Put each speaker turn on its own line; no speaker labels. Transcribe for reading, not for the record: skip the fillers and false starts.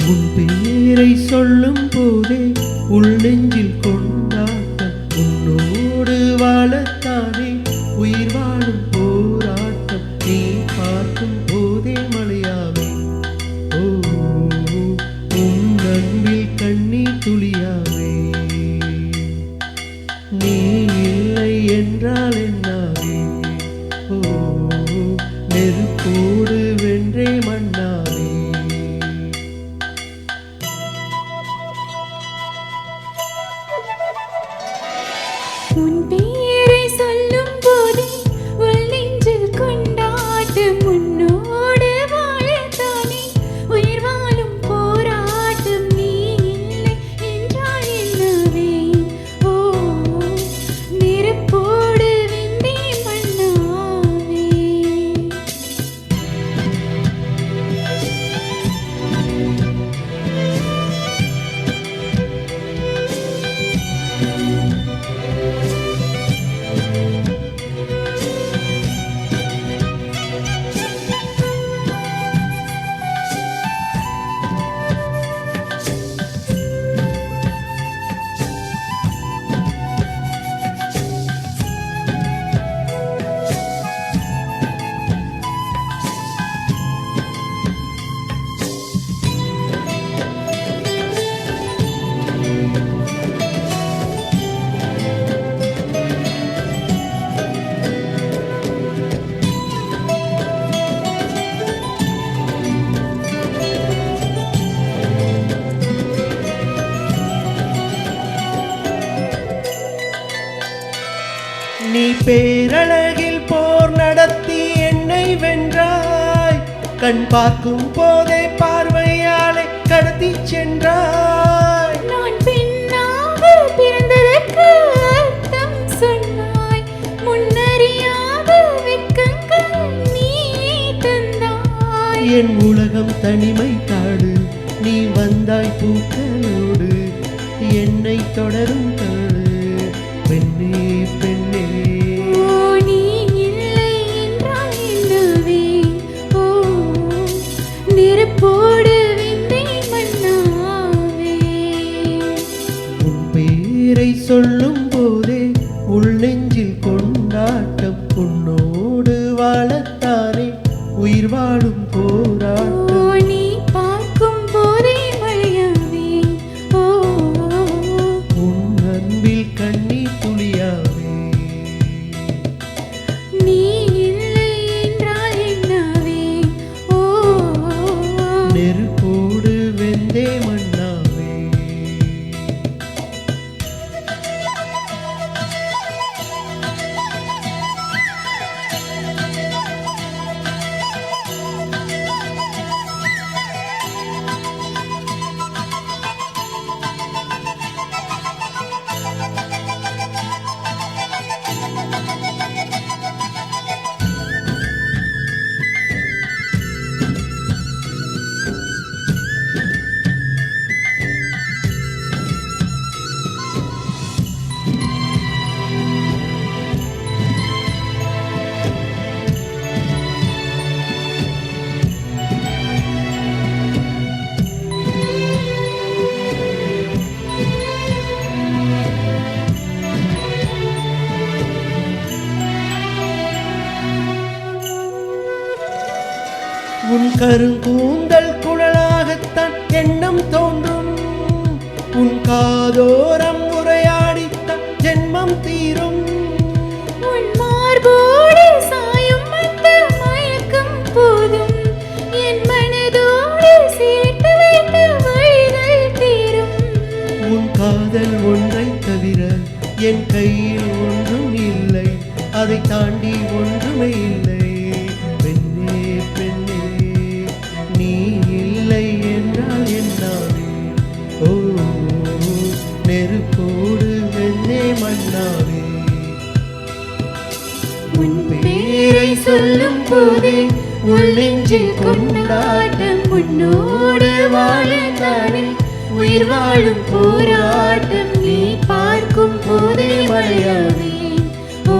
உன் பேரை சொல்லும் போதே உள்ளெஞ்சில் கொண்டாட்டம் உன்னோடு வாழத்தானே உயிர் வாழும் போராட்டம் நீ பார்க்கும் போதே மழையாவே ஓ உன் அன்பில் கண்ணீர் துளியாவே நீ இல்லை என்றால் என்னாவே ஓ நெருப்போடு வென்றே மண்ணாவே
உன் பேரை சொல்லும் போதே உள் நெஞ்சில் கொண்டாட்டம் உன்னோடு வாழத்தானே உயிர் வாழும் போராட்டம் நீ இல்லை என்றால் என்னவே ஓ நெருப்போடு வெந்தே மண்ணாவே
நீ பேரழகில் போர் நடத்தி என்னை வென்றாய் கண் பார்க்கும் போதே பார்வையாலே கடத்தி சென்றாய்
நான் பெண்ணாக பிறந்ததற்கு அர்த்தம் சொன்னாய் முன்னறியாத வெட்கங்கள் நீ தந்தாய்
என் உலகம் தனிமை காடு நீ வந்தாய் பூக்களோடு என்னை தொடரும் காடு பெண்ணே பெண்ணே
ஓ நீ இல்லை என்றால் என்னவே ஓ நெருப்போடு வெந்தே மண்ணாவே
உன் பேரை சொல்லும் போதே உள் நெஞ்சில் கொண்டாட்டம் உன்னோடு வாழத்தானே உயிர் வாழும் போராட்டம்
ஓ நீ பார்க்கும் போதே மழையாவே ஓ
உன் அன்பில் கண்ணீர் துளியாவே
நீ இல்லை என்றால் என்னவே ஓ
நெருப்போடு வெந்தே மண்ணாவே உன் கருங்கூந்தல் குழலாகத்தான் எண்ணம் தோன்றும் உன் காதோரம் உரையாடித்தான் ஜென்மம் தீரும்
உன் மார்போடு சாயும் அந்த மயக்கம் போதும் என் மனதோடு சேர்த்து வைத்த வழிகள் தீரும்
உன் காதல் ஒன்றை தவிர என் கையில் ஒன்றும் இல்லை அதை தாண்டி ஒன்றுமே இல்லை பெண்ணே பெண்ணே நீ இல்லை என்றால் என்னாவே ஓ நெருப்போடு வெண்ணே மண்ணாவே
உன் பேரை சொல்லும் போதே உள் நெஞ்சில் கொண்டாட்டம் உன்னோடு வாழத்தானே உயிர் வாழும் போராட்டம் நீ பார்க்கும் போதே மழையாவே ஓ